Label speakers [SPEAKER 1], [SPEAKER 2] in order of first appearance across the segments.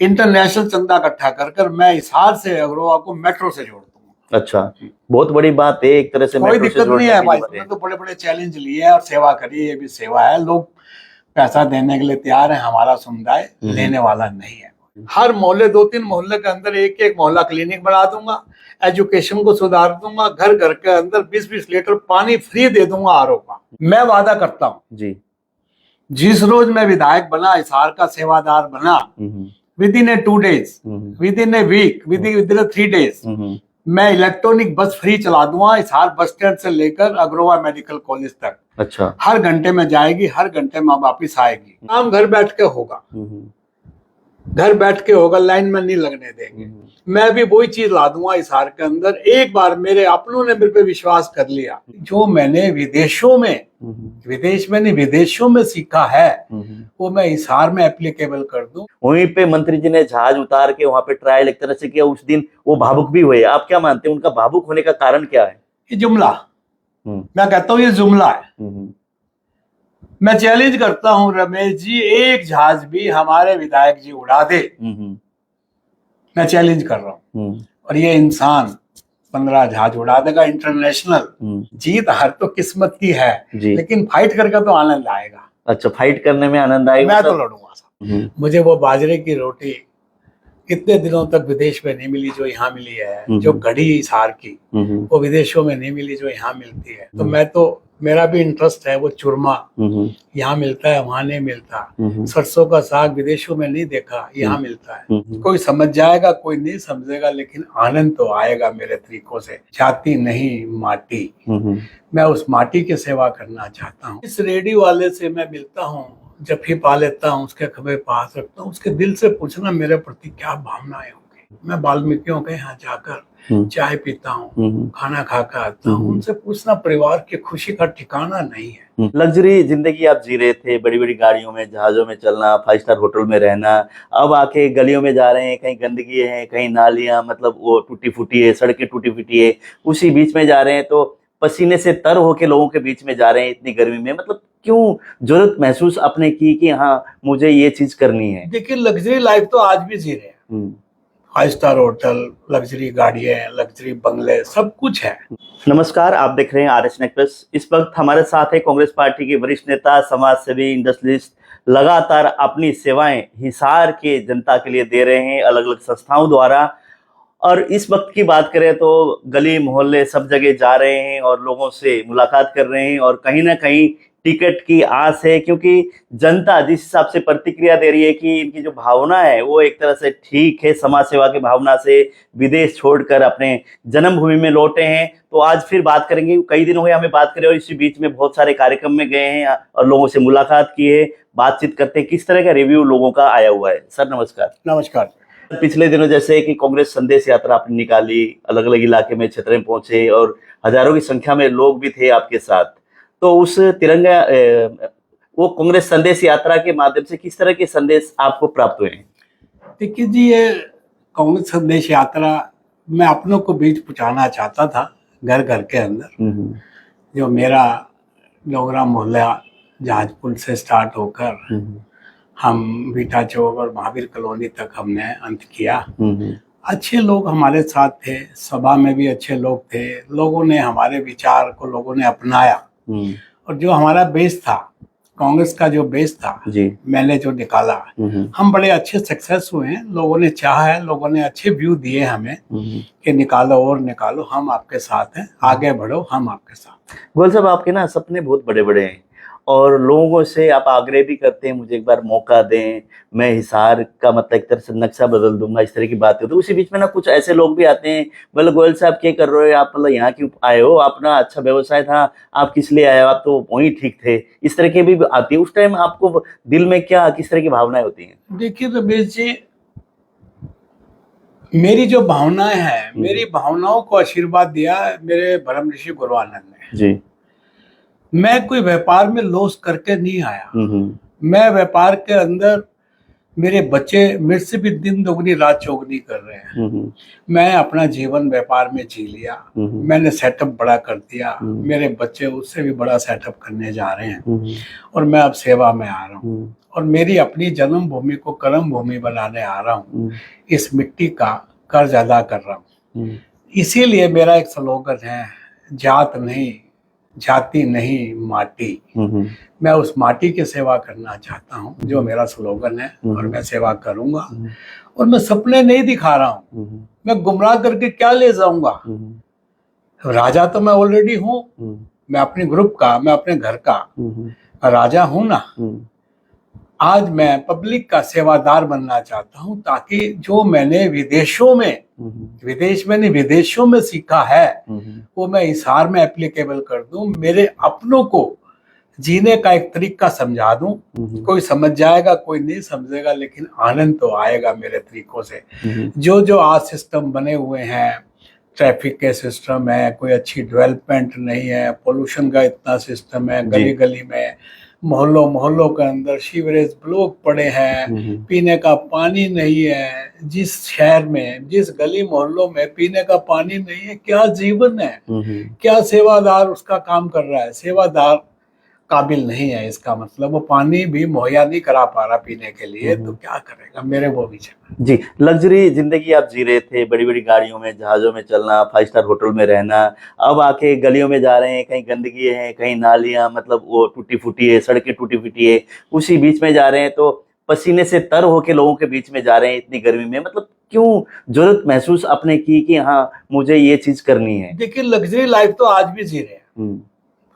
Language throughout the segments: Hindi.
[SPEAKER 1] इंटरनेशनल चंदा इकट्ठा कर कर मैं हिसार से अग्रवा को मेट्रो से जोड़ दूंगा।
[SPEAKER 2] अच्छा, बहुत बड़ी बात है एक तरह से।
[SPEAKER 1] कोई दिक्कत नहीं है भाई, हमने तो बड़े बड़े चैलेंज लिए हैं और सेवा करी, ये भी सेवा है। लोग पैसा देने के लिए तैयार है, हमारा समुदाय लेने वाला नहीं है। हर मोहल्ले 2-3 मोहल्ले के अंदर एक एक मोहल्ला क्लिनिक बना दूंगा, एजुकेशन को सुधार दूंगा, घर घर के अंदर 20-20 लीटर पानी फ्री दे दूंगा आरओ का। मैं वादा करता हूँ जी, जिस रोज मैं विधायक बना, हिसार का सेवादार बना, within a 2 days, within a week, within a 3 days मैं इलेक्ट्रॉनिक बस फ्री चला दूंगा हिसार बस स्टैंड से लेकर अग्रवा मेडिकल कॉलेज तक। अच्छा, हर घंटे में जाएगी, हर घंटे में वापिस आएगी। काम घर बैठ के होगा, घर बैठ के होगा, लाइन में नहीं लगने देंगे। मैं भी वही चीज ला दूंगा हिसार के अंदर। एक बार मेरे अपनों ने मेरे पे विश्वास कर लिया, जो मैंने विदेशों में, विदेश में नहीं विदेशों में सीखा है, वो मैं हिसार में एप्लीकेबल कर दूं। वहीं
[SPEAKER 2] पे मंत्री जी ने जहाज उतार के वहां पे ट्रायल एक तरह से किया, उस दिन वो भावुक भी हुए। आप क्या मानते हैं, उनका भावुक होने का कारण क्या है?
[SPEAKER 1] ये जुमला, मैं कहता हूँ ये जुमला है। मैं चैलेंज करता हूं रमेश जी, एक जहाज भी हमारे विधायक जी उड़ा दे, मैं चैलेंज कर रहा हूं, और ये इंसान 15 जहाज उड़ा देगा इंटरनेशनल। जीत हार तो किस्मत की है, लेकिन फाइट करके तो आनंद आएगा।
[SPEAKER 2] अच्छा, फाइट करने में आनंद आएगा।
[SPEAKER 1] मैं तो लड़ूंगा। मुझे वो बाजरे की रोटी कितने दिनों तक विदेश में नहीं मिली जो यहाँ मिली है, जो घड़ी हिसार की वो विदेशों में नहीं मिली जो यहाँ मिलती है। तो मैं तो, मेरा भी इंटरेस्ट है, वो चूरमा यहाँ मिलता है वहां नहीं मिलता। सरसों का साग विदेशों में नहीं देखा, यहाँ मिलता है। कोई समझ जाएगा, कोई नहीं समझेगा, लेकिन आनंद तो आएगा मेरे तरीकों से। जाति नहीं माटी, मैं उस माटी की सेवा करना चाहता हूँ। इस रेडी वाले से मैं मिलता हूँ, जब भी पा लेता हूँ, उसके खबर पास रखता हूँ, उसके दिल से पूछना मेरे प्रति क्या भावनाएं होंगी। मैं वाल्मीकियों के यहाँ जाकर चाय पीता हूँ, खाना खा कर आता हूँ, उनसे पूछना परिवार की खुशी का ठिकाना नहीं है।
[SPEAKER 2] लग्जरी जिंदगी आप जी रहे थे, बड़ी बड़ी गाड़ियों में, जहाजों में चलना, 5 स्टार होटल में रहना, अब आके गलियों में जा रहे हैं, कहीं गंदगी है, कहीं नालियां, मतलब वो टूटी फूटी है, सड़कें टूटी फूटी है, उसी बीच में जा रहे हैं, तो पसीने से तर होके लोगों के बीच में जा रहे हैं इतनी गर्मी में। मतलब क्यों जरूरत महसूस आपने की कि हाँ मुझे ये चीज करनी है?
[SPEAKER 1] देखिए, लग्जरी लाइफ तो आज भी जी रहे हैं। 5 स्टार होटल, लग्जरी गाड़ियां, लग्जरी बंगले, सब कुछ है।
[SPEAKER 2] नमस्कार, आप देख रहे हैं आरएस नेक्स्ट। इस वक्त हमारे साथ है कांग्रेस पार्टी के वरिष्ठ नेता, समाज सेवी, इंडस्ट्रियलिस्ट, लगातार अपनी सेवाएं हिसार के जनता के लिए दे रहे हैं अलग अलग संस्थाओं द्वारा। और इस वक्त की बात करें तो गली मोहल्ले सब जगह जा रहे हैं और लोगों से मुलाकात कर रहे हैं, और कहीं ना कहीं टिकट की आस है, क्योंकि जनता जिस हिसाब से प्रतिक्रिया दे रही है कि इनकी जो भावना है वो एक तरह से ठीक है, समाज सेवा की भावना से विदेश छोड़कर अपने जन्मभूमि में लौटे हैं। तो आज फिर बात करेंगे, कई दिन हुए हमें बात करें और इसी बीच में बहुत सारे कार्यक्रम में गए हैं और लोगों से मुलाकात की है, बातचीत करते हैं, किस तरह का रिव्यू लोगों का आया हुआ है। सर नमस्कार।
[SPEAKER 1] नमस्कार।
[SPEAKER 2] पिछले दिनों जैसे कि कांग्रेस संदेश यात्रा आपने निकाली, अलग अलग इलाके में, क्षेत्र में पहुंचे और हजारों की संख्या में लोग भी थे आपके साथ, तो उस तिरंगा वो कांग्रेस संदेश यात्रा के माध्यम से किस तरह के संदेश आपको प्राप्त हुए हैं?
[SPEAKER 1] देखिए जी, ये कांग्रेस संदेश यात्रा मैं अपनों को बीच पहुंचाना चाहता था, घर घर के अंदर। जो मेरा डोगरा मोहल्ला जहाज पुल से स्टार्ट होकर हम बीटा चौक और महावीर कॉलोनी तक हमने अंत किया। अच्छे लोग हमारे साथ थे, सभा में भी अच्छे लोग थे, लोगों ने हमारे विचार को लोगों ने अपनाया। और जो हमारा बेस था, कांग्रेस का जो बेस था जी, मैंने जो निकाला, हम बड़े अच्छे सक्सेस हुए हैं। लोगों ने चाहा है, लोगों ने अच्छे व्यू दिए हमें कि निकालो और निकालो, हम आपके साथ हैं, आगे बढ़ो, हम आपके साथ।
[SPEAKER 2] गोयल साहब, आपके ना सपने बहुत बड़े बड़े हैं और लोगों से आप आग्रह भी करते हैं मुझे एक बार मौका दें, मैं हिसार का मतलब एक तरह से नक्शा बदल दूंगा, इस तरह की बात है। तो उसी बीच में ना कुछ ऐसे लोग भी आते हैं, बोले गोयल साहब क्या कर रहे हो आप, मतलब यहाँ क्यों आए हो, अपना अच्छा व्यवसाय था, आप किस लिए आए हो, आप तो वहीं ठीक थे, इस तरह के भी आती है। उस टाइम आपको दिल में क्या, किस तरह की भावनाएं होती हैं?
[SPEAKER 1] देखिए रमेश जी, मेरी जो भावनाएं हैं, मेरी भावनाओं को आशीर्वाद दिया मेरे ब्रह्म ऋषि गुरु आनंद ने जी। मैं कोई व्यापार में लॉस करके नहीं आया। मैं व्यापार के अंदर, मेरे बच्चे मेरे से भी दिन दोगुनी रात चौगुनी कर रहे हैं। मैं अपना जीवन व्यापार में जी लिया, मैंने सेटअप बड़ा कर दिया, मेरे बच्चे उससे भी बड़ा सेटअप करने जा रहे हैं और मैं अब सेवा में आ रहा हूँ। और मेरी अपनी जन्मभूमि को कर्म भूमि बनाने आ रहा हूँ। इस मिट्टी का कर्ज अदा कर रहा हूँ। इसीलिए मेरा एक स्लोगन है, जात नहीं, जाति नहीं, माटी। मैं उस माटी की सेवा करना चाहता हूँ, जो मेरा स्लोगन है, और मैं सेवा करूंगा। और मैं सपने नहीं दिखा रहा हूँ, मैं गुमराह करके क्या ले जाऊंगा। राजा तो मैं ऑलरेडी हूँ, मैं अपने ग्रुप का, मैं अपने घर का राजा हूं ना। आज मैं पब्लिक का सेवादार बनना चाहता हूं, ताकि जो मैंने विदेशों में, विदेश में नहीं, विदेशों में सीखा है, वो मैं हिसार में एप्लीकेबल कर दूं। मेरे अपनों को जीने का एक तरीका समझा दूं। कोई समझ जाएगा, कोई नहीं समझेगा, लेकिन आनंद तो आएगा मेरे तरीकों से। जो जो आज सिस्टम बने हुए हैं, ट्रैफिक के सिस्टम है, कोई अच्छी डेवलपमेंट नहीं है, पोल्यूशन का इतना सिस्टम है, गली गली में, मोहल्लों मोहल्लों के अंदर सीवरेज ब्लॉक पड़े हैं, पीने का पानी नहीं है। जिस शहर में, जिस गली मोहल्लों में पीने का पानी नहीं है, क्या जीवन है, क्या सेवादार उसका काम कर रहा है। सेवादार काबिल नहीं है, इसका मतलब वो पानी भी मुहैया नहीं करा पा रहा पीने के लिए, तो क्या करेगा। मेरे वो विचार।
[SPEAKER 2] जी, लग्जरी जिंदगी आप जी रहे थे, बड़ी बड़ी गाड़ियों में, जहाजों में चलना, 5 स्टार होटल में रहना, अब आके गलियों में जा रहे हैं, कहीं गंदगी है, कहीं नालियां, मतलब वो टूटी फूटी है, सड़कें टूटी फूटी है, उसी बीच में जा रहे हैं, तो पसीने से तर होके लोगों के बीच में जा रहे हैं इतनी गर्मी में। मतलब क्यों जरूरत महसूस आपने की कि हाँ मुझे ये चीज करनी है?
[SPEAKER 1] देखिए, लग्जरी लाइफ तो आज भी जी रहे हैं।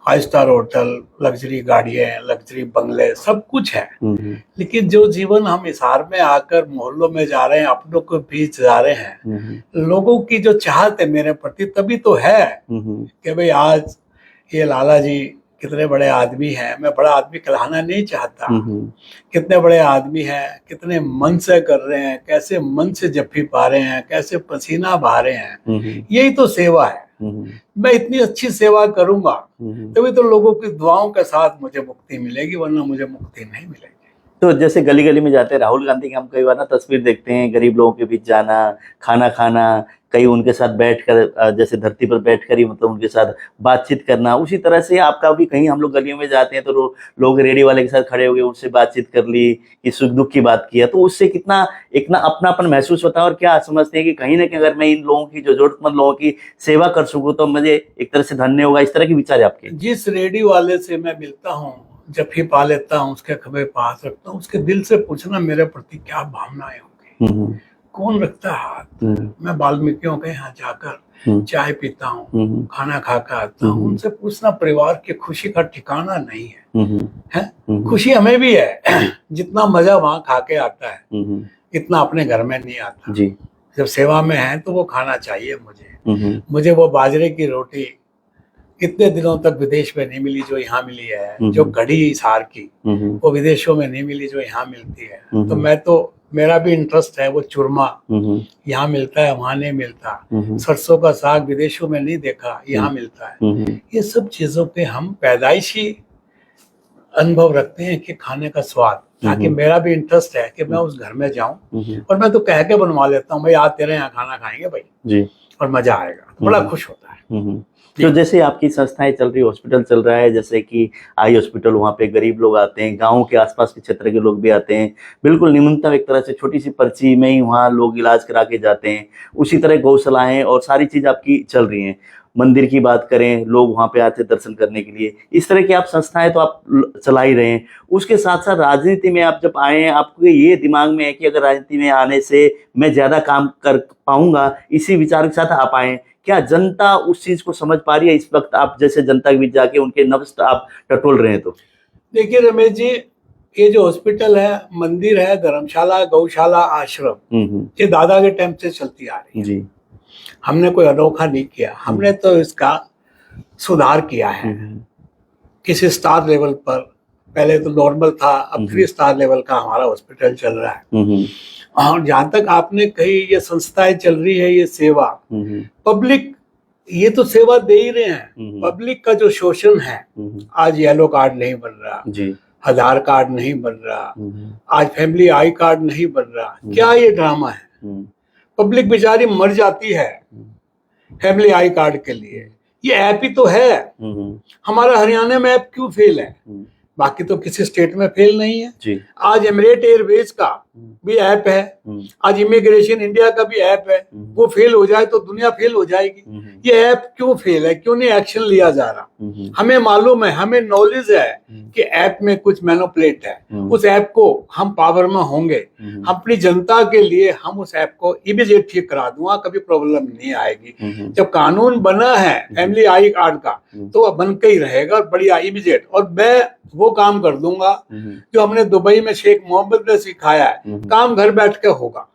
[SPEAKER 1] 5 स्टार होटल, लग्जरी गाड़ियां, लग्जरी बंगले, सब कुछ है। लेकिन जो जीवन हम हिसार में आकर मोहल्लों में जा रहे हैं, अपनों के बीच जा रहे हैं, लोगों की जो चाहत है मेरे प्रति, तभी तो है कि भाई आज ये लाला जी कितने बड़े आदमी हैं। मैं बड़ा आदमी कहलाना नहीं चाहता। कितने बड़े आदमी हैं, कितने मन से कर रहे हैं, कैसे मन से जफ्फी पा रहे हैं, कैसे पसीना बहा रहे हैं। यही तो सेवा है। मैं इतनी अच्छी सेवा करूंगा तभी तो लोगों की दुआओं के साथ मुझे मुक्ति मिलेगी, वरना मुझे मुक्ति नहीं मिलेगी।
[SPEAKER 2] तो जैसे गली गली में जाते हैं, राहुल गांधी की हम कई बार ना तस्वीर देखते हैं, गरीब लोगों के बीच जाना, खाना खाना, कई उनके साथ बैठकर, जैसे धरती पर बैठकर ही मतलब उनके साथ बातचीत करना। उसी तरह से आपका भी कहीं हम लोग गलियों में जाते हैं तो लोग रेडी वाले के साथ खड़े हो गए, उनसे बातचीत कर ली, कि सुख दुख की बात किया, तो उससे कितना एक ना अपनापन महसूस होता है। और क्या समझते हैं कि कहीं ना कहीं अगर मैं इन लोगों की, जो जरूरतमंद लोगों की सेवा कर सकूँ तो मुझे एक तरह से धन्य होगा। इस तरह के विचार है आपके?
[SPEAKER 1] जिस रेडी वाले से मैं मिलता हूँ, जफ्फी पा लेता हूँ, उसके खबे पास रखता हूँ, उसके दिल से पूछना मेरे प्रति क्या भावनाएं होंगी। कौन रखता है हाथ। मैं वाल्मीकियों के यहाँ जाकर चाय पीता हूँ, खाना खाकर आता हूँ, उनसे पूछना परिवार की खुशी का ठिकाना नहीं है। खुशी हमें भी है, जितना मजा वहाँ खा के आता है इतना अपने घर में नहीं आता जी। जब सेवा में है तो वो खाना चाहिए मुझे वो बाजरे की रोटी कितने दिनों तक विदेश में नहीं मिली जो यहाँ मिली है। जो घड़ी हिसार की वो विदेशों में नहीं मिली जो यहाँ मिलती है। तो मैं तो, मेरा भी इंटरेस्ट है, वो चूरमा यहाँ मिलता है, वहाँ नहीं मिलता। सरसों का साग विदेशों में नहीं देखा, यहाँ मिलता है। ये सब चीजों पे हम पैदाइशी अनुभव रखते हैं कि खाने का स्वाद, ताकि मेरा भी इंटरेस्ट है कि मैं उस घर में जाऊं। और मैं तो कह के बनवा लेता हूँ, भाई आज तेरे यहाँ खाना खाएंगे भाई जी, और मजा आएगा, तो बड़ा खुश होता है।
[SPEAKER 2] तो जैसे आपकी संस्थाएं चल रही, हॉस्पिटल चल रहा है, जैसे कि आई हॉस्पिटल, वहाँ पे गरीब लोग आते हैं, गांव के आसपास के क्षेत्र के लोग भी आते हैं, बिल्कुल निम्नतम एक तरह से छोटी सी पर्ची में ही वहाँ लोग इलाज करा के जाते हैं। उसी तरह गौशालाएं और सारी चीज आपकी चल रही हैं। मंदिर की बात करें, लोग वहाँ पे आते हैं दर्शन करने के लिए। इस तरह की आप संस्थाएं तो आप चला ही रहे हैं। उसके साथ साथ राजनीति में आप जब आए हैं, आपको ये दिमाग में है कि अगर राजनीति में आने से मैं ज्यादा काम कर पाऊंगा, इसी विचार के साथ आप आए। क्या जनता उस चीज को समझ पा रही है इस वक्त, आप जैसे जनता के बीच जाके उनके नब्ज आप टटोल रहे हैं? तो
[SPEAKER 1] देखिए रमेश जी, ये जो हॉस्पिटल है, मंदिर है, धर्मशाला, गौशाला, आश्रम, ये दादा के टाइम से चलती आ रही है जी। हमने कोई अनोखा नहीं किया, हमने तो इसका सुधार किया है। किसी स्टार लेवल पर, पहले तो नॉर्मल था, अब 3 स्टार लेवल का हमारा हॉस्पिटल चल रहा है। और जहां तक आपने कही ये संस्थाएं चल रही है, ये सेवा, पब्लिक ये तो सेवा दे ही रहे हैं। पब्लिक का जो शोषण है, आज येलो कार्ड नहीं बन रहा जी, आधार कार्ड नहीं बन रहा, आज फैमिली आई कार्ड नहीं बन रहा, क्या ये ड्रामा है? पब्लिक बेचारी मर जाती है फैमिली आई कार्ड के लिए। ये ऐप ही तो है। हमारा हरियाणा में ऐप क्यों फेल है? बाकी तो किसी स्टेट में फेल नहीं है।
[SPEAKER 2] जी।
[SPEAKER 1] आज एमिरेट एयरवेज का भी ऐप है, आज इमिग्रेशन इंडिया का भी ऐप है, वो फेल हो जाए तो दुनिया फेल हो जाएगी। ये ऐप क्यों फेल है, क्यों नहीं एक्शन लिया जा रहा? हमें मालूम है, हमें नॉलेज है कि ऐप में कुछ मैनिपुलेट है, उस ऐप को हम पावर में होंगे, अपनी जनता के लिए हम उस ऐप को इमीडिएट ठीक करा दूंगा, कभी प्रॉब्लम नहीं आएगी। जब कानून बना है फैमिली आई कार्ड का तो वह बन के ही रहेगा बढ़िया इमीडिएट। और मैं वो काम कर दूंगा जो हमने दुबई में शेख मोहम्मद ने सिखाया है, काम घर बैठ के होगा,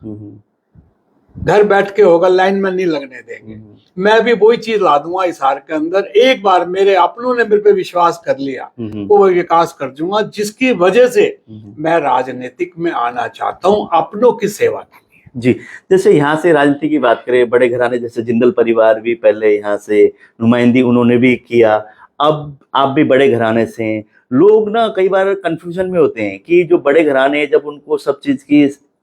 [SPEAKER 1] घर बैठ के होगा, लाइन में नहीं लगने देंगे। मैं भी वही चीज ला दूंगा हिसार के अंदर। एक बार मेरे अपनों ने मेरे पे विश्वास कर लिया वो विकास कर दूंगा, जिसकी वजह से मैं राजनीतिक में आना चाहता हूं अपनों की सेवा के लिए।
[SPEAKER 2] जी, जैसे यहाँ से राजनीति की बात करें, बड़े घराने जैसे जिंदल परिवार भी पहले यहाँ से नुमाइंदगी उन्होंने भी किया, अब आप भी बड़े घराने से हैं। लोग ना कई बार कंफ्यूजन में होते हैं कि जो बड़े घराने जब उनको सब चीज की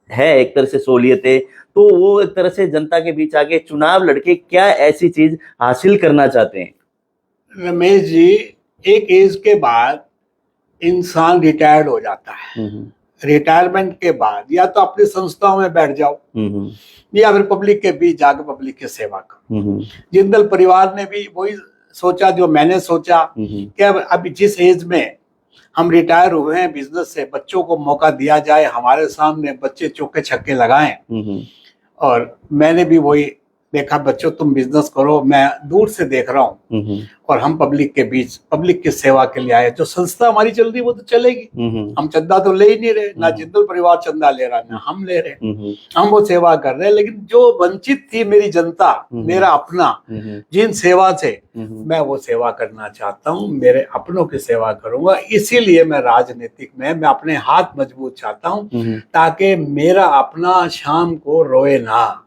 [SPEAKER 2] है एक तरह से सहूलियतें, तो वो एक तरह से जनता के बीच आके चुनाव लड़के क्या ऐसी चीज हासिल करना चाहते हैं?
[SPEAKER 1] रमेश जी, एक एज के बाद इंसान रिटायर्ड हो जाता है। रिटायरमेंट के बाद या तो अपनी संस्थाओं में बैठ जाओ या फिर पब्लिक के बीच जाकर पब्लिक की सेवा करो। जिंदल परिवार ने भी वही सोचा जो मैंने सोचा कि अब अभी जिस एज में हम रिटायर हुए हैं बिजनेस से, बच्चों को मौका दिया जाए, हमारे सामने बच्चे चौके छक्के लगाएं। और मैंने भी वही देखा, बच्चों तुम बिजनेस करो, मैं दूर से देख रहा हूँ और हम पब्लिक के बीच पब्लिक की सेवा के लिए आए। जो संस्था हमारी चल रही वो तो चलेगी, हम चंदा तो ले ही नहीं रहे, ना जिंदल परिवार चंदा ले रहा ना हम ले रहे, हम वो सेवा कर रहे हैं। लेकिन जो वंचित थी मेरी जनता, मेरा अपना, जिन सेवा से मैं वो सेवा करना चाहता हूँ, मेरे अपनों की सेवा करूंगा। इसीलिए मैं राजनीतिक में मैं अपने हाथ मजबूत चाहता हूँ ताकि मेरा अपना शाम को रोए ना।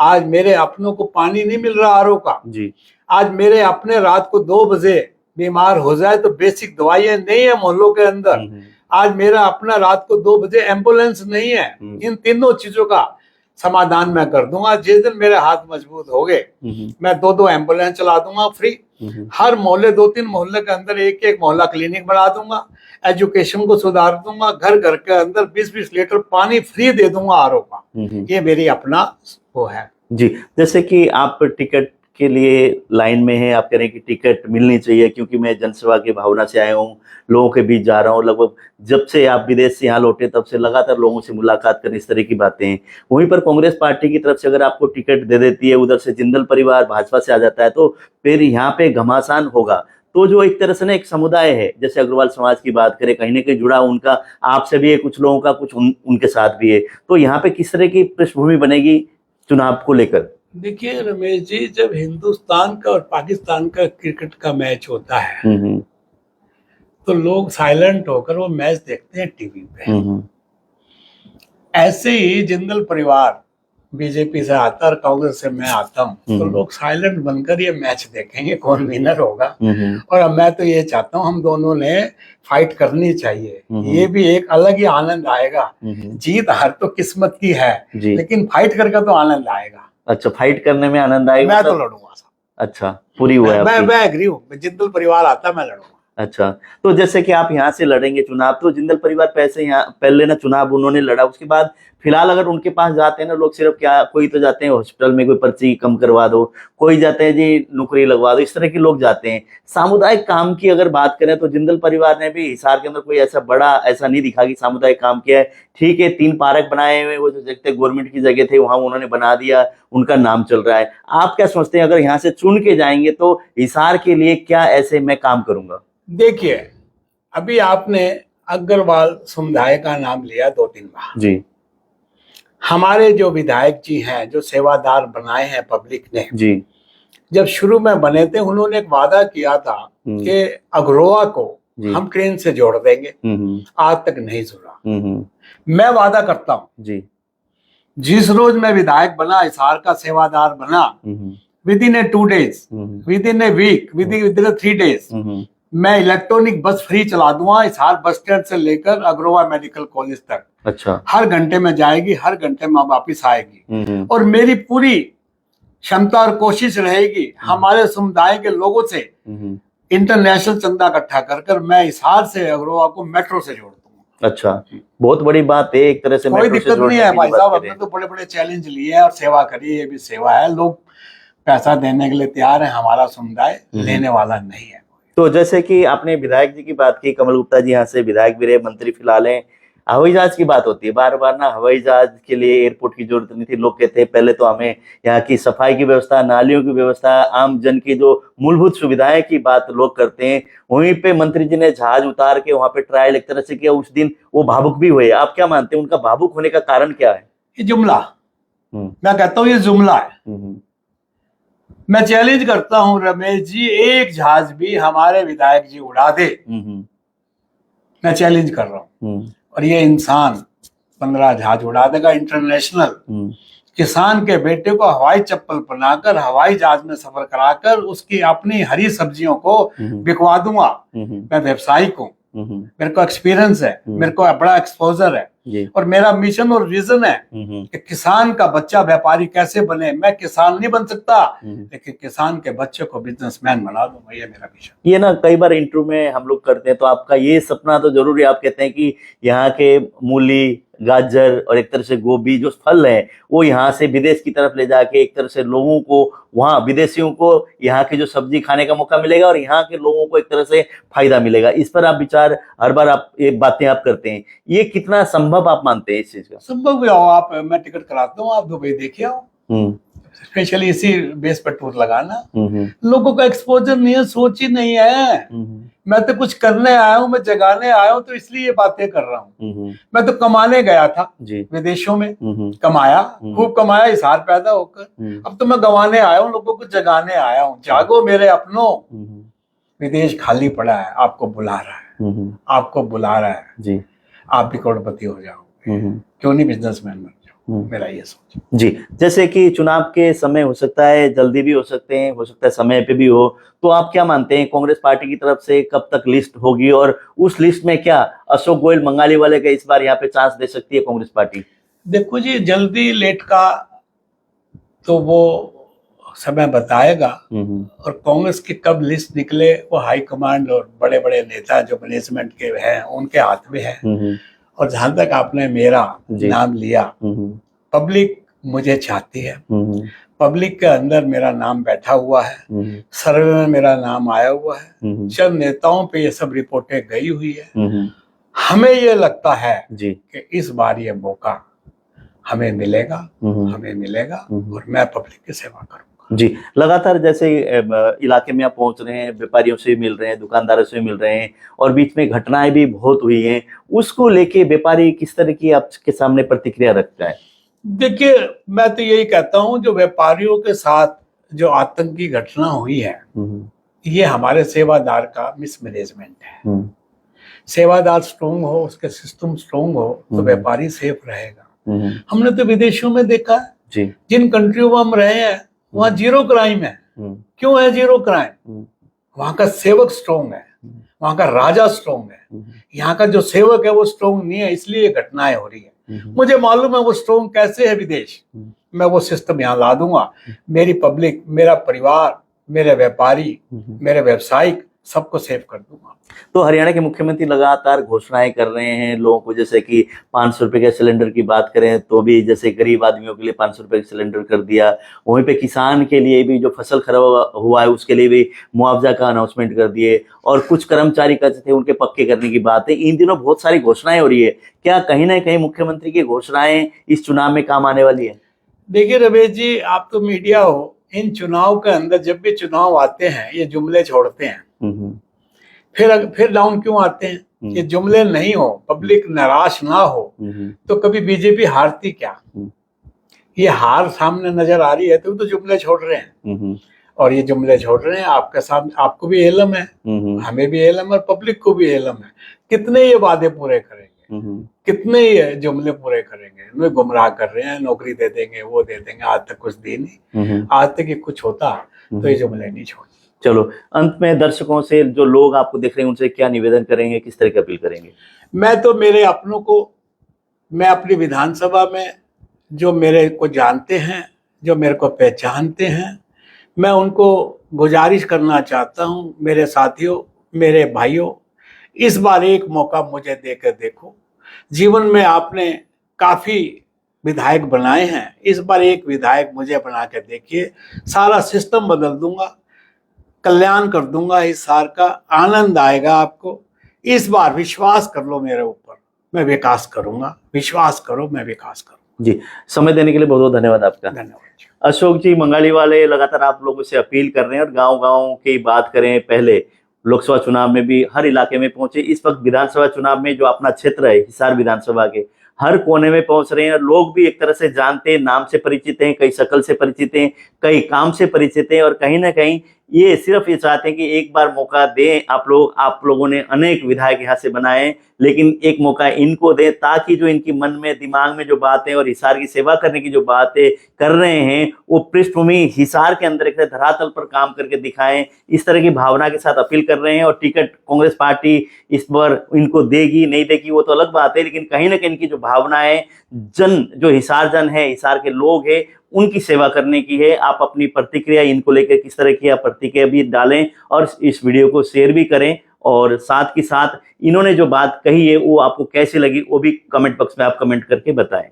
[SPEAKER 1] आज मेरे अपनों को पानी नहीं मिल रहा आरओ का जी। आज मेरे अपने रात को 2 बजे बीमार हो जाए तो बेसिक दवाइयां नहीं है मोहल्लों के अंदर। आज मेरा अपना रात को 2 बजे एम्बुलेंस नहीं है। इन तीनों चीजों का समाधान मैं कर दूंगा। जिस दिन मेरे हाथ मजबूत हो गए मैं 2-2 एम्बुलेंस चला दूंगा फ्री। हर मोहल्ले 2-3 मोहल्ले के अंदर एक मोहल्ला क्लिनिक बना दूंगा। एजुकेशन को सुधार दूंगा। घर घर के अंदर 20-20 लीटर पानी फ्री दे दूंगा आरओ का। ये मेरी अपना वो है
[SPEAKER 2] जी। जैसे कि आप टिकट के लिए लाइन में हैं, आप कह रहे हैं कि टिकट मिलनी चाहिए, क्योंकि मैं जनसेवा की भावना से आया हूँ, लोगों के बीच जा रहा हूँ। लगभग जब से आप विदेश से यहाँ लौटे तब से लगातार लोगों से मुलाकात करें, इस तरह की बातें हैं। वहीं पर कांग्रेस पार्टी की तरफ से अगर आपको टिकट दे देती है, उधर से जिंदल परिवार भाजपा से आ जाता है, तो फिर यहाँ पे घमासान होगा। तो जो एक तरह से ना एक समुदाय है, जैसे अग्रवाल समाज की बात करें, कहीं ना कहीं जुड़ा उनका आपसे भी है, कुछ लोगों का कुछ उनके साथ भी है, तो यहाँ पे किस तरह की पृष्ठभूमि बनेगी चुनाव को लेकर?
[SPEAKER 1] देखिए रमेश जी, जब हिंदुस्तान का और पाकिस्तान का क्रिकेट का मैच होता है तो लोग साइलेंट होकर वो मैच देखते हैं टीवी पे। ऐसे ही जिंदल परिवार बीजेपी से आता और कांग्रेस से मैं आता हूँ तो लोग साइलेंट बनकर ये मैच देखेंगे कौन विनर होगा। और अब मैं तो ये चाहता हूँ हम दोनों ने फाइट करनी चाहिए। ये भी एक अलग ही आनंद आएगा। जीत हार तो किस्मत की है लेकिन फाइट करके तो आनंद आएगा।
[SPEAKER 2] अच्छा, फाइट करने में आनंद आएगा।
[SPEAKER 1] मैं तो लड़ूंगा। अच्छा,
[SPEAKER 2] पूरी हुआ है।
[SPEAKER 1] मैं एग्री हूँ। जिंदल परिवार आता मैं लड़ूंगा।
[SPEAKER 2] अच्छा, तो जैसे कि आप यहाँ से लड़ेंगे चुनाव, तो जिंदल परिवार पहले ना चुनाव उन्होंने लड़ा, उसके बाद फिलहाल अगर उनके पास जाते हैं ना लोग, सिर्फ क्या, कोई तो जाते हैं हॉस्पिटल में कोई पर्ची कम करवा दो, कोई जाते हैं जी नौकरी लगवा दो, इस तरह के लोग जाते हैं। सामुदायिक काम की अगर बात करें तो जिंदल परिवार ने भी हिसार के अंदर कोई ऐसा बड़ा ऐसा नहीं दिखा कि सामुदायिक काम किया है। ठीक है, 3 पार्क बनाए हुए, वो जो जगह गवर्नमेंट की जगह थे वहां उन्होंने बना दिया, उनका नाम चल रहा है। आप क्या सोचते हैं, अगर यहाँ से चुन के जाएंगे तो हिसार के लिए क्या ऐसे मैं काम करूंगा?
[SPEAKER 1] देखिए, अभी आपने अग्रवाल समुदाय का नाम लिया 2-3 बार जी। हमारे जो विधायक जी हैं, जो सेवादार बनाए हैं पब्लिक ने जी, जब शुरू में बने थे उन्होंने एक वादा किया था कि अग्रोवा को हम ट्रेन से जोड़ देंगे। आज तक नहीं जुड़ा। मैं वादा करता हूँ जी, जिस रोज मैं विधायक बना, हिसार का सेवादार बना, within a 2 days, within a week, within 3 days मैं इलेक्ट्रॉनिक बस फ्री चला दूंगा हिसार बस स्टैंड से लेकर अग्रोवा मेडिकल कॉलेज तक। अच्छा, हर घंटे में जाएगी, हर घंटे में वापिस आएगी। और मेरी पूरी क्षमता और कोशिश रहेगी हमारे समुदाय के लोगों से इंटरनेशनल चंदा इकट्ठा कर कर मैं हिसार से अग्रवाल को मेट्रो से जोड़ दूंगा।
[SPEAKER 2] अच्छा, बहुत बड़ी बात है एक तरह से
[SPEAKER 1] कोई
[SPEAKER 2] मेट्रो से
[SPEAKER 1] दिक्कत नहीं
[SPEAKER 2] जोड़ने
[SPEAKER 1] है
[SPEAKER 2] की
[SPEAKER 1] भाई
[SPEAKER 2] जो
[SPEAKER 1] साहब,
[SPEAKER 2] बात
[SPEAKER 1] हमने
[SPEAKER 2] करें।
[SPEAKER 1] तो बड़े बड़े चैलेंज लिए हैं और सेवा करी है, ये भी सेवा है। लोग पैसा देने के लिए तैयार है, हमारा समुदाय लेने वाला नहीं है।
[SPEAKER 2] तो जैसे कि आपने विधायक जी की बात की, कमल गुप्ता जी यहाँ से विधायक भी रहे, मंत्री फिलहाल हैं। हवाई जहाज की बात होती है बार बार ना, हवाई जहाज के लिए एयरपोर्ट की जरूरत नहीं थी। लोग कहते हैं पहले तो हमें यहाँ की सफाई की व्यवस्था, नालियों की व्यवस्था, आम जन की जो मूलभूत सुविधाएं की बात लोग करते हैं। वहीं पे मंत्री जी ने जहाज उतार के वहां पे ट्रायल एक तरह से किया, उस दिन वो भावुक भी हुए। आप क्या मानते हैं उनका भावुक होने का कारण क्या है?
[SPEAKER 1] ये जुमला, मैं कहता हूँ ये जुमला है। मैं चैलेंज करता हूं रमेश जी, एक जहाज भी हमारे विधायक जी उड़ा दे, मैं चैलेंज कर रहा हूं। और ये इंसान 15 जहाज उड़ा देगा इंटरनेशनल। किसान के बेटे को हवाई चप्पल बनाकर हवाई जहाज में सफर कराकर उसकी अपनी हरी सब्जियों को बिकवा दूंगा। मैं व्यवसायिक हूँ, मेरे को एक्सपीरियंस है, मेरे को बड़ा एक्सपोजर है, और मेरा मिशन और विजन है कि किसान का बच्चा व्यापारी कैसे बने। मैं किसान नहीं बन सकता, लेकिन किसान के बच्चे को बिजनेसमैन बना दूंगा, ये मेरा मिशन।
[SPEAKER 2] ये ना कई बार इंटरव्यू में हम लोग करते हैं, तो आपका ये सपना तो जरूर है। आप कहते हैं कि यहाँ के मूली, गाजर और एक तरह से गोभी जो फल है वो यहाँ से विदेश की तरफ ले जाके एक तरह से लोगों को, वहाँ विदेशियों को यहाँ की जो सब्जी खाने का मौका मिलेगा और यहाँ के लोगों को एक तरह से फायदा मिलेगा। इस पर आप विचार हर बार आप ये बातें आप करते हैं, ये कितना संभव आप मानते हैं इस चीज का?
[SPEAKER 1] संभव भी आओ आप, मैं टिकट कराता हूँ, आप दुबई देखिए आओ, स्पेशली इसी बेस पर टूर लगाना। लोगों का एक्सपोजर नहीं है, सोच ही नहीं है। मैं तो कुछ करने आया हूँ, मैं जगाने आया हूँ, तो इसलिए ये बातें कर रहा हूँ। मैं तो कमाने गया था विदेशों में, कमाया, खूब कमाया हिसार पैदा होकर। अब तो मैं गंवाने आया हूँ, लोगों को जगाने आया हूँ। जागो मेरे अपनों, विदेश खाली पड़ा है, आपको बुला रहा है, आपको बुला रहा है जी। आप भी करोड़पति हो जाओगे, क्यों नहीं बिजनेसमैन बन जाओ, मेरा ये सोच
[SPEAKER 2] जी। जैसे कि चुनाव के समय हो सकता है, जल्दी भी हो सकते हैं, हो सकता है समय पे भी हो, तो आप क्या मानते हैं कांग्रेस पार्टी की तरफ से कब तक लिस्ट होगी, और उस लिस्ट में क्या अशोक गोयल मंगाली वाले का इस बार यहाँ पे चांस दे सकती है कांग्रेस पार्टी?
[SPEAKER 1] देखो जी, जल्दी लेट का तो वो समय बताएगा, और कांग्रेस की कब लिस्ट निकले वो हाईकमांड और बड़े बड़े नेता जो मैनेजमेंट के हैं उनके हाथ में है। और जहां तक आपने मेरा नाम लिया, पब्लिक मुझे चाहती है, पब्लिक के अंदर मेरा नाम बैठा हुआ है, सर्वे में मेरा नाम आया हुआ है, चंद नेताओं पे ये सब रिपोर्टें गई हुई है। हमें ये लगता है कि इस बार ये मौका हमें मिलेगा, हमें मिलेगा, और मैं पब्लिक की सेवा करूंगा
[SPEAKER 2] जी। लगातार जैसे इलाके में आप पहुंच रहे हैं, व्यापारियों से मिल रहे हैं, दुकानदारों से मिल रहे हैं, और बीच में घटनाएं भी बहुत हुई हैं, उसको लेके व्यापारी किस तरह की आपके सामने प्रतिक्रिया रखता है?
[SPEAKER 1] देखिए, मैं तो यही कहता हूं, जो व्यापारियों के साथ जो आतंकी घटना हुई है, ये हमारे सेवादार का मिसमैनेजमेंट है। सेवादार स्ट्रोंग हो, उसके सिस्टम स्ट्रोंग हो, तो व्यापारी सेफ रहेगा। हमने तो विदेशों में देखा है, जिन कंट्रियों में हम रहे हैं वहाँ जीरो क्राइम है। क्यों है जीरो क्राइम? वहाँ का सेवक स्ट्रोंग है, वहाँ का राजा स्ट्रोंग है। यहाँ का जो सेवक है वो स्ट्रोंग नहीं है, इसलिए ये घटनाएं हो रही है। मुझे मालूम है वो स्ट्रोंग कैसे है विदेश, मैं वो सिस्टम यहाँ ला दूंगा। मेरी पब्लिक, मेरा परिवार, मेरे व्यापारी, मेरे व्यावसायिक, सबको सेव कर दूंगा।
[SPEAKER 2] तो हरियाणा के मुख्यमंत्री लगातार घोषणाएं कर रहे हैं लोगों को, जैसे कि 500 रुपए के सिलेंडर की बात करें तो भी जैसे गरीब आदमियों के लिए 500 रुपए का सिलेंडर कर दिया। वहीं पे किसान के लिए भी जो फसल खराब हुआ है उसके लिए भी मुआवजा का अनाउंसमेंट कर दिए, और कुछ कर्मचारी कहते थे उनके पक्के करने की बात है। इन दिनों बहुत सारी घोषणाएं हो रही है, क्या कहीं ना कहीं मुख्यमंत्री की घोषणाएं इस चुनाव में काम आने वाली है?
[SPEAKER 1] देखिए रमेश जी, आप तो मीडिया हो, इन चुनाव के अंदर जब भी चुनाव आते हैं ये जुमले छोड़ते हैं, फिर डाउन क्यों आते हैं? ये जुमले नहीं हो, पब्लिक निराश ना हो, तो कभी बीजेपी हारती क्या? ये हार सामने नजर आ रही है तो जुमले छोड़ रहे हैं, और ये जुमले छोड़ रहे हैं आपके सामने। आपको भी एलम है, हमें भी एलम है, पब्लिक को भी एलम है। कितने ये वादे पूरे करेंगे, कितने ये जुमले पूरे करेंगे? इन्हें गुमराह कर रहे हैं, नौकरी दे देंगे, वो दे देंगे। आज तक कुछ दी नहीं, आज तक ये कुछ होता तो ये जुमले नहीं छोड़ते।
[SPEAKER 2] चलो, अंत में दर्शकों से, जो लोग आपको देख रहे हैं, उनसे क्या निवेदन करेंगे, किस तरह की अपील करेंगे?
[SPEAKER 1] मैं तो मेरे अपनों को, मैं अपनी विधानसभा में जो मेरे को जानते हैं, जो मेरे को पहचानते हैं, मैं उनको गुजारिश करना चाहता हूं मेरे साथियों, मेरे भाइयों, इस बार एक मौका मुझे देकर देखो। जीवन में आपने काफी विधायक बनाए हैं, इस बार एक विधायक मुझे बना के देखिए, सारा सिस्टम बदल दूंगा, कल्याण कर दूंगा, हिसार का आनंद आएगा आपको। इस बार विश्वास कर लो मेरे ऊपर, मैं विकास करूंगा, विश्वास करो, मैं विकास करूंगा।
[SPEAKER 2] जी, समय देने के लिए बहुत बहुत धन्यवाद आपका।
[SPEAKER 1] धन्यवाद।
[SPEAKER 2] अशोक जी मंगाली वाले लगातार आप लोगों से अपील कर रहे हैं और गांव-गांव की बात करें, पहले लोकसभा चुनाव में भी हर इलाके में पहुंचे, इस वक्त विधानसभा चुनाव में जो अपना क्षेत्र है हिसार विधानसभा के हर कोने में पहुंच रहे हैं और लोग भी एक तरह से जानते हैं, नाम से परिचित हैं, कई शक्ल से परिचित हैं, कई काम से परिचित हैं और कहीं ना कहीं ये सिर्फ ये चाहते हैं कि एक बार मौका दें। आप लोगों ने अनेक विधायक यहाँ से बनाए, लेकिन एक मौका इनको दें ताकि जो इनकी मन में दिमाग में जो बातें और हिसार की सेवा करने की जो बातें कर रहे हैं वो पृष्ठभूमि हिसार के अंदर एक धरातल पर काम करके दिखाएं। इस तरह की भावना के साथ अपील कर रहे हैं और टिकट कांग्रेस पार्टी इस बार इनको देगी नहीं देगी वो तो अलग बात है, लेकिन कहीं ना कहीं इनकी जो भावनाएं जो हिसार जन है, हिसार के लोग हैं, उनकी सेवा करने की है। आप अपनी प्रतिक्रिया इनको लेकर किस तरह की आप प्रतिक्रिया भी डालें और इस वीडियो को शेयर भी करें और साथ ही साथ इन्होंने जो बात कही है वो आपको कैसी लगी वो भी कमेंट बॉक्स में आप कमेंट करके बताएं।